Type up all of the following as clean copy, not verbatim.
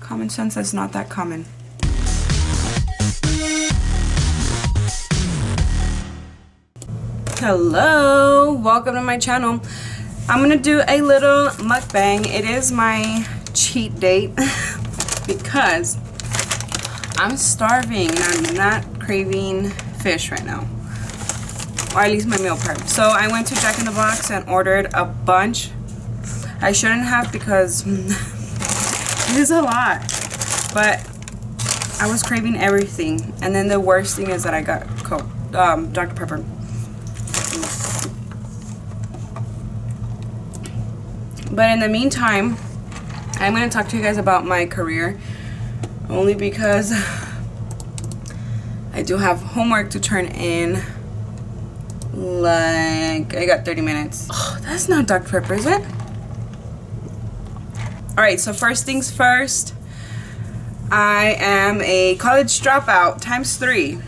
Common sense is not that common. Hello, welcome to my channel. I'm gonna do a little mukbang. It is my cheat date because I'm starving and I'm not craving fish right now, or at least my meal prep. So I went to Jack in the Box and ordered a bunch. I shouldn't have because it is a lot, but I was craving everything. And then the worst thing is that I got Coke, Dr. Pepper. But in the meantime, I'm going to talk to you guys about my career, only because I do have homework to turn in. Like, I got 30 minutes. Oh, that's not Dr. Pepper, is it? Alright, so first things first, I am a college dropout times 3.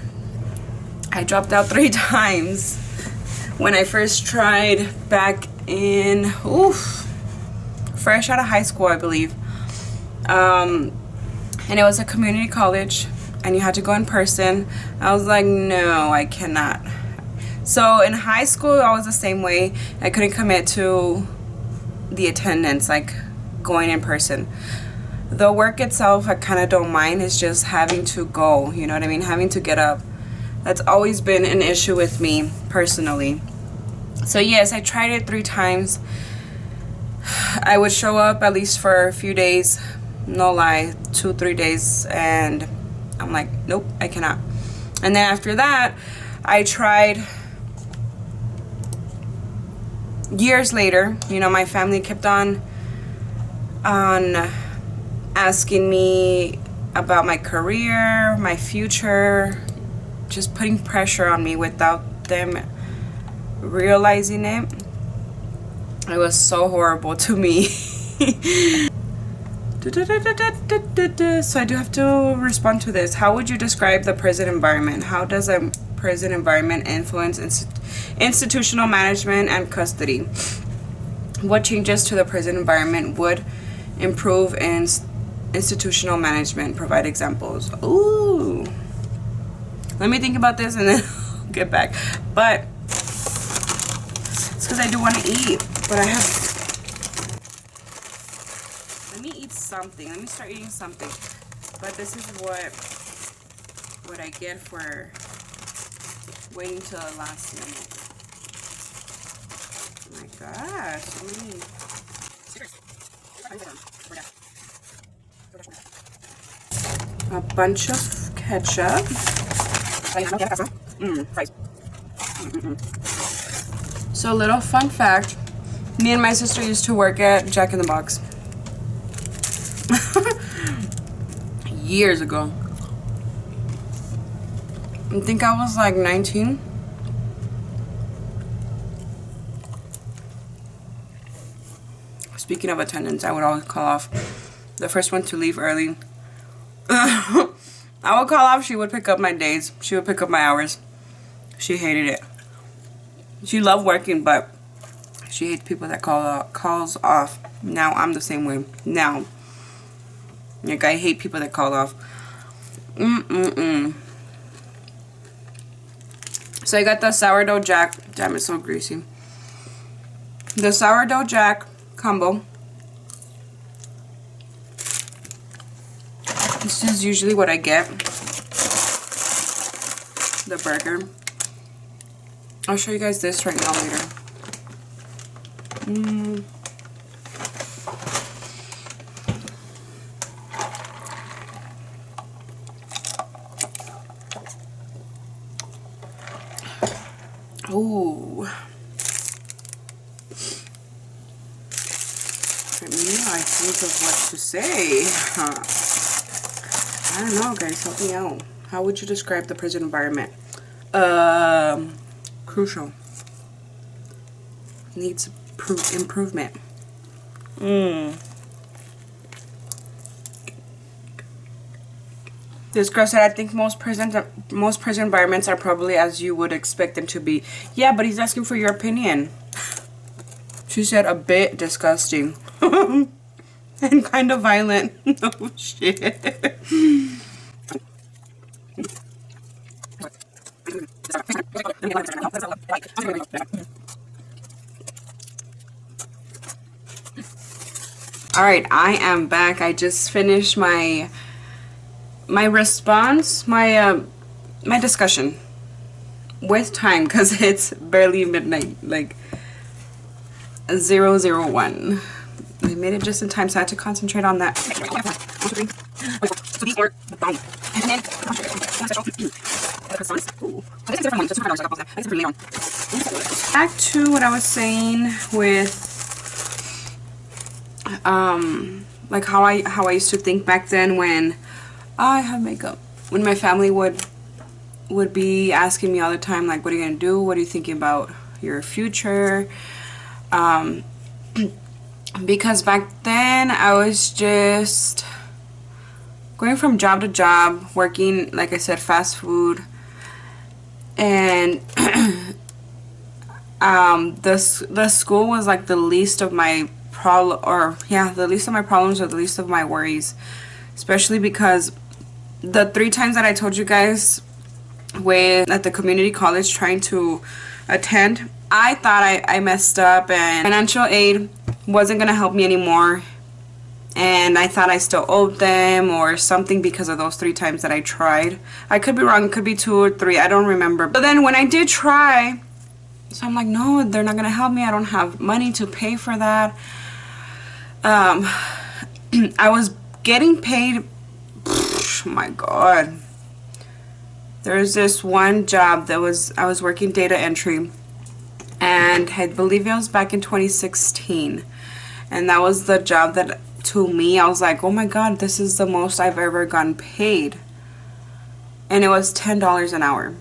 I dropped out 3 times when I first tried back in, fresh out of high school, I believe. And it was a community college and you had to go in person. I was like, no, I cannot. So in high school, I was the same way. I couldn't commit to the attendance, like going in person. The work itself, I kind of don't mind. It's just having to go, you know what I mean? Having to get up. That's always been an issue with me personally. So yes, I tried it 3 times. I would show up at least for a few days, no lie, 2-3 days, and I'm like, nope, I cannot. And then after that, I tried years later. You know, my family kept on asking me about my career, my future, just putting pressure on me without them realizing it. It was so horrible to me. So I do have to respond to this. How would you describe the prison environment? How does a prison environment influence institutional management and custody? What changes to the prison environment would improve in institutional management? Provide examples. Ooh. Let me think about this and then I'll get back. But it's because I do want to eat. But I have... Let me eat something. Let me start eating something. But this is what I get for waiting till the last minute. Oh my gosh. So many... A bunch of ketchup. Fries. So, little fun fact. Me and my sister used to work at Jack in the Box. Years ago. I think I was like 19. Speaking of attendance, I would always call off. The first one to leave early. I would call off. She would pick up my days. She would pick up my hours. She hated it. She loved working, but she hates people that calls off. Now I'm the same way. Now, like, I hate people that call off. So I got the sourdough jack. Damn, it's so greasy. The sourdough jack combo. This is usually what I get. The burger. I'll show you guys this right now later. Ooh. Let me know, I think of what to say. I don't know, guys. Help me out. How would you describe the prison environment? Crucial. Needs improvement. This girl said, I think most prison environments are probably as you would expect them to be. Yeah, but he's asking for your opinion. She said, a bit disgusting. and kind of violent. Oh shit. All right, I am back. I just finished my response, my discussion with time, because it's barely midnight, like 001. I made it just in time, so I had to concentrate on that. Back to what I was saying with like how I used to think back then when I had makeup. When my family would be asking me all the time, like, what are you gonna do? What are you thinking about your future? Because back then I was just going from job to job, working, like I said, fast food, and the school was like the least of my the least of my problems or the least of my worries, especially because the 3 times that I told you guys at the community college trying to attend, I thought I messed up and financial aid wasn't gonna help me anymore, and I thought I still owed them or something because of those 3 times that I tried. I could be wrong, it could be 2 or 3, I don't remember. But then when I did try, so I'm like, no, they're not gonna help me, I don't have money to pay for that. I was getting paid, oh my god. There's this one job that I was working data entry, and I believe it was back in 2016, and that was the job that, to me, I was like, oh my god, this is the most I've ever gotten paid, and it was $10 an hour.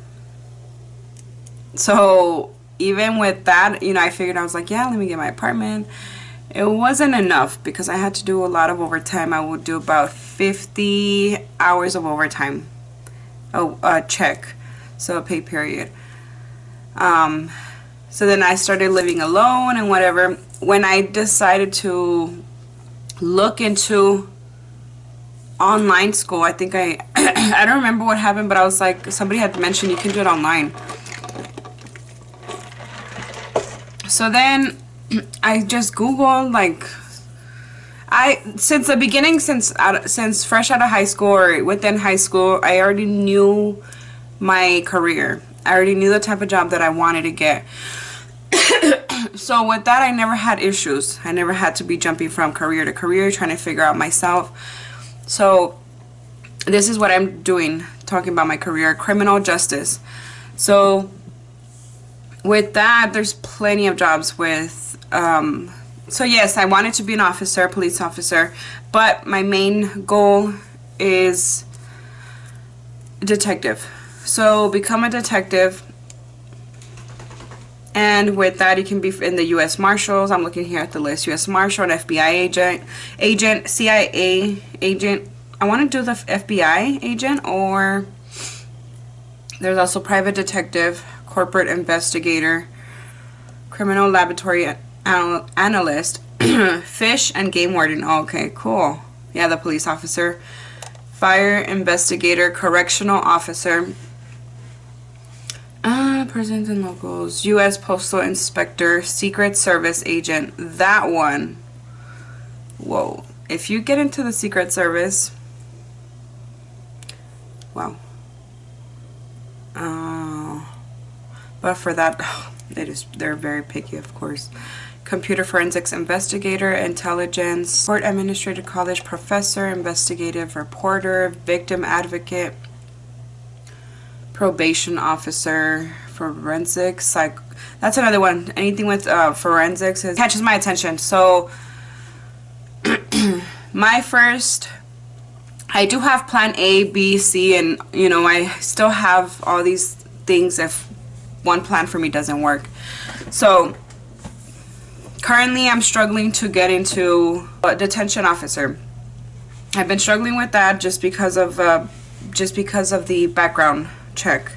So even with that, you know, I figured, I was like, yeah, let me get my apartment. It wasn't enough because I had to do a lot of overtime. I would do about 50 hours of overtime, a check, so a pay period. So then I started living alone and whatever. When I decided to look into online school, I think I don't remember what happened, but I was like, somebody had mentioned you can do it online. So then I just Googled, like, since the beginning, since fresh out of high school or within high school, I already knew my career. I already knew the type of job that I wanted to get. So with that, I never had issues. I never had to be jumping from career to career, trying to figure out myself. So this is what I'm doing, talking about my career, criminal justice. So with that, there's plenty of jobs with so yes, I wanted to be an officer, police officer, but my main goal is detective. So become a detective, and with that, you can be in the U.S. Marshals. I'm looking here at the list: U.S. Marshal, an FBI agent, CIA agent. I want to do the FBI agent, or there's also private detective, corporate investigator, criminal laboratory analyst, fish and game warden. Okay, cool. Yeah, the police officer, fire investigator, correctional officer, presidents and locals, U.S. postal inspector, secret service agent. That one, whoa, if you get into the secret service, wow. But for that, they're very picky, of course. Computer forensics investigator, intelligence, court administrative college professor, investigative reporter, victim advocate, probation officer, forensics, that's another one. Anything with forensics catches my attention. So I do have plan A, B, C, and you know, I still have all these things if one plan for me doesn't work. So currently I'm struggling to get into a detention officer. I've been struggling with that just because of the background check.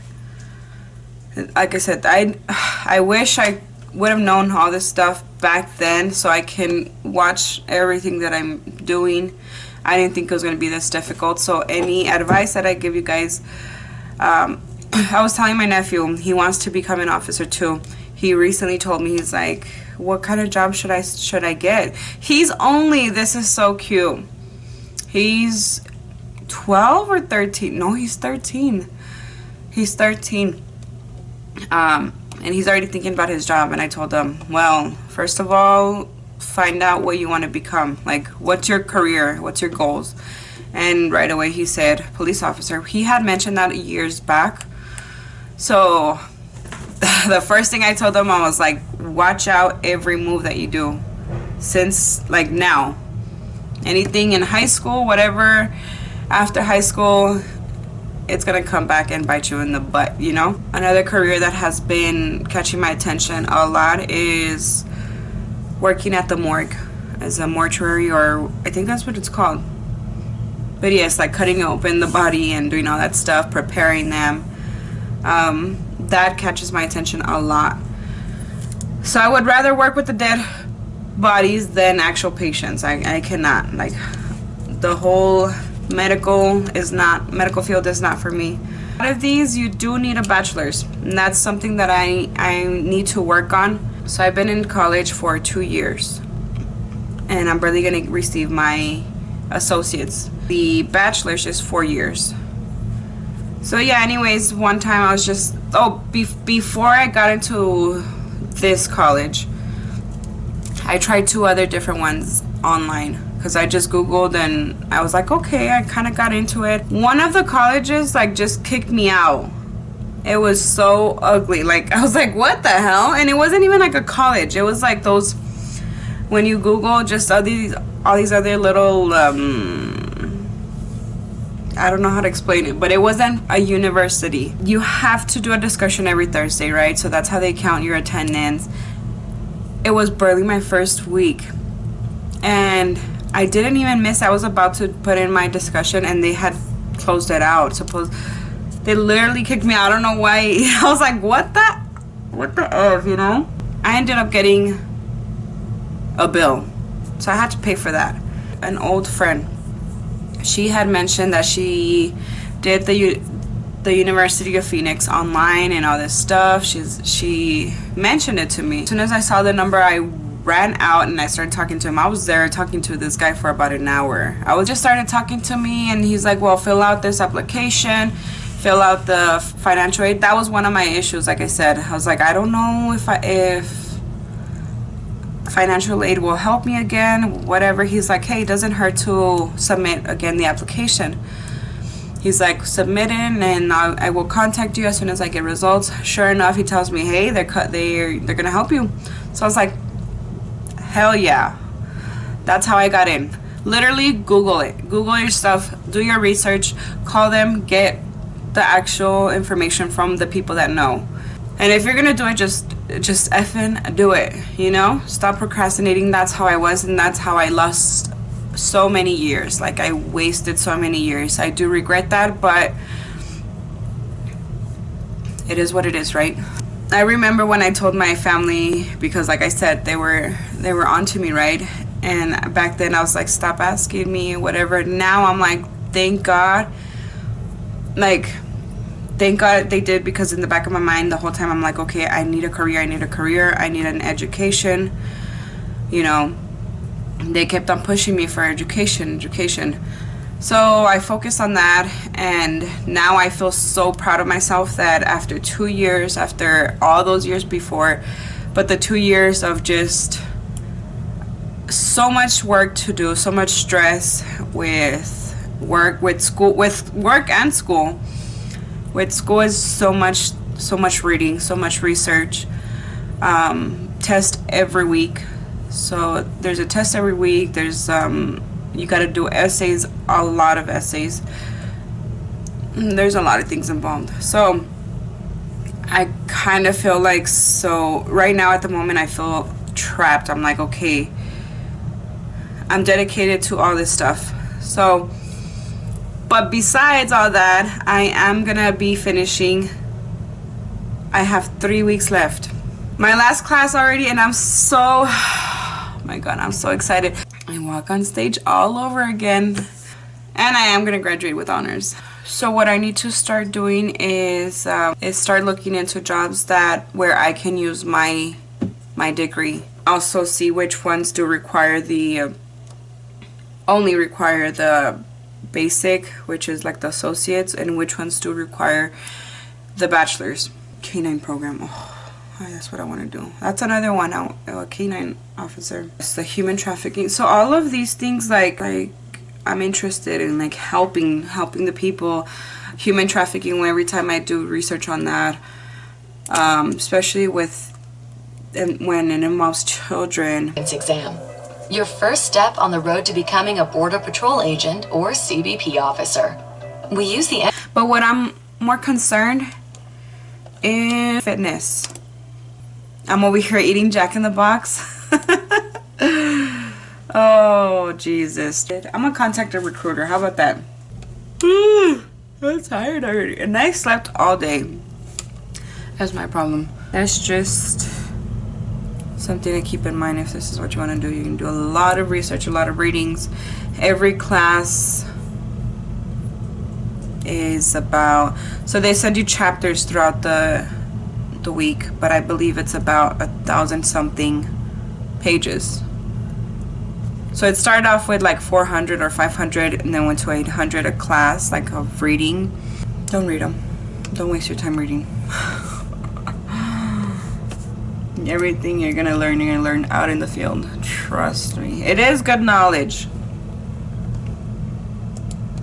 Like I said, I wish I would have known all this stuff back then so I can watch everything that I'm doing. I didn't think it was going to be this difficult. So any advice that I give you guys, I was telling my nephew, he wants to become an officer too. He recently told me, he's like, what kind of job should I get? He's only, this is so cute, he's 12 or 13. No, he's 13. He's 13. And he's already thinking about his job. And I told him, well, first of all, find out what you want to become. Like, what's your career? What's your goals? And right away he said police officer. He had mentioned that years back. So the first thing I told him, I was like, watch out every move that you do since like now. Anything in high school, whatever, after high school, it's gonna come back and bite you in the butt, you know? Another career that has been catching my attention a lot is working at the morgue as a mortuary, or I think that's what it's called. But yes, like cutting open the body and doing all that stuff, preparing them. That catches my attention a lot. So I would rather work with the dead bodies than actual patients. I cannot, like, the whole medical field is not for me. Out of these, you do need a bachelor's, and that's something that I need to work on. So I've been in college for 2 years, and I'm barely gonna receive my associates. The bachelor's is 4 years. So yeah, anyways, one time I was just, before I got into this college, I tried 2 other different ones online because I just Googled and I was like, okay, I kind of got into it. One of the colleges like just kicked me out. It was so ugly. Like, I was like, what the hell? And it wasn't even like a college. It was like those, when you Google just all these other little, I don't know how to explain it, but it wasn't a university. You have to do a discussion every Thursday, right? So that's how they count your attendance. It was barely my first week, and I didn't even miss. I was about to put in my discussion and they had closed it out. They literally kicked me out. I don't know why. I was like, what the F, you know? I ended up getting a bill, so I had to pay for that. An old friend, she had mentioned that she did the University of Phoenix online and all this stuff. She mentioned it to me. As soon as I saw the number, I ran out and I started talking to him. I was there talking to this guy for about an hour. Just started talking to me, and he's like, well, fill out this application, fill out the financial aid. That was one of my issues. Like I said, I was like, I don't know if financial aid will help me again, whatever. He's like, hey, it doesn't hurt to submit again the application. He's like, submit in and I will contact you as soon as I get results. Sure enough, he tells me, hey, they're gonna help you. So I was like, hell yeah. That's how I got in. Literally Google it. Google your stuff, do your research, call them, get the actual information from the people that know. And if you're gonna do it, just effing do it, you know? Stop procrastinating. That's how I was, and that's how I lost so many years. Like, I wasted so many years. I do regret that, but it is what it is, right? I remember when I told my family, because like I said, they were onto me, right? And back then I was like, stop asking me, whatever. Now I'm like, thank God. Like, thank God they did, because in the back of my mind the whole time I'm like, okay, I need a career, I need an education, you know. They kept on pushing me for education. So I focused on that, and now I feel so proud of myself that after 2 years, after all those years before, but the 2 years of just so much work to do, so much stress with work, with school, with work and school. With school is so much reading, so much research, test every week. So there's a test every week. There's you got to do essays, a lot of essays. There's a lot of things involved. So I kind of feel like, so right now at the moment I feel trapped. I'm like, okay, I'm dedicated to all this stuff. So, but besides all that, I am gonna be finishing. I have 3 weeks left. My last class already, and I'm so, oh my God, I'm so excited. I walk on stage all over again, and I am gonna graduate with honors. So what I need to start doing is start looking into jobs where I can use my degree. Also see which ones do require only require the basic, which is like the associates, and which ones do require the bachelor's. Canine program. Oh, that's what I want to do. That's another one. A canine officer. It's the human trafficking. So all of these things, like I'm interested in, like helping the people. Human trafficking. Every time I do research on that, especially when it involves children. Exam. Your first step on the road to becoming a Border Patrol agent or CBP officer. We use the. But what I'm more concerned in fitness. I'm over here eating Jack in the Box. Oh, Jesus. I'm gonna contact a recruiter. How about that? I'm tired already. And I slept all day. That's my problem. That's just something to keep in mind if this is what you want to do. You can do a lot of research, a lot of readings. Every class is about, so they send you chapters throughout the week, but I believe it's about 1,000 something pages. So it started off with like 400 or 500 and then went to 800 a class, like of reading. Don't read them. Don't waste your time reading. Everything you're gonna learn out in the field. Trust me. It is good knowledge.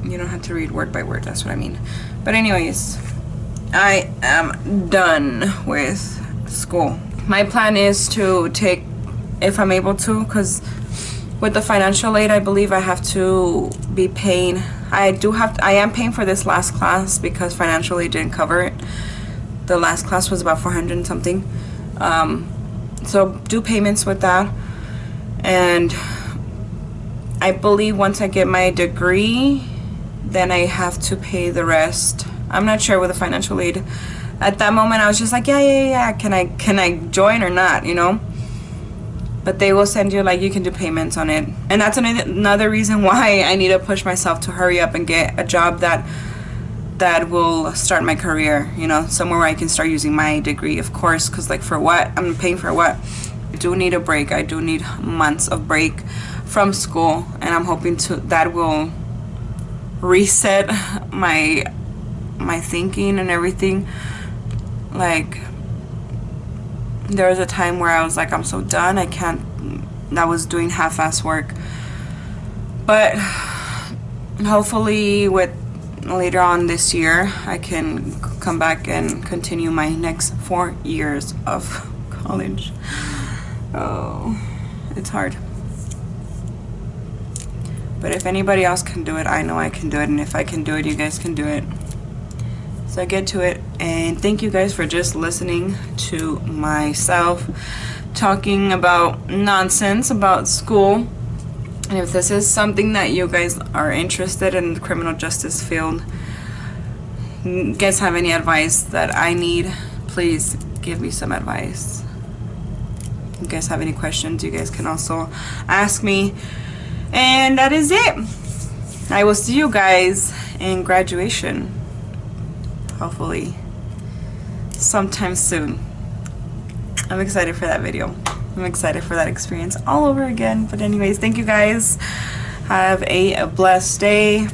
You don't have to read word by word, that's what I mean. But anyways, I am done with school. My plan is to take, if I'm able to, because with the financial aid, I believe I have to be paying. I am paying for this last class because financial aid didn't cover it. The last class was about 400 and something. So do payments with that. And I believe once I get my degree, then I have to pay the rest. I'm not sure with the financial aid. At that moment, I was just like, yeah. Can I join or not, you know? But they will send you, like, you can do payments on it. And that's another reason why I need to push myself to hurry up and get a job that will start my career, you know, somewhere where I can start using my degree, of course, because, like, for what? I'm paying for what? I do need a break. I do need months of break from school, and I'm hoping that will reset my thinking and everything. Like, there was a time where I was like, I'm so done, I was doing half-ass work. But hopefully later on this year, I can come back and continue my next 4 years of college. Oh, it's hard. But if anybody else can do it, I know I can do it. And if I can do it, you guys can do it. So I get to it. And thank you guys for just listening to myself talking about nonsense about school. And if this is something that you guys are interested in, the criminal justice field, you guys have any advice that I need, please give me some advice. If you guys have any questions, you guys can also ask me. And that is it. I will see you guys in graduation, hopefully sometime soon. I'm excited for that video. I'm excited for that experience all over again. But anyways, thank you guys. Have a blessed day.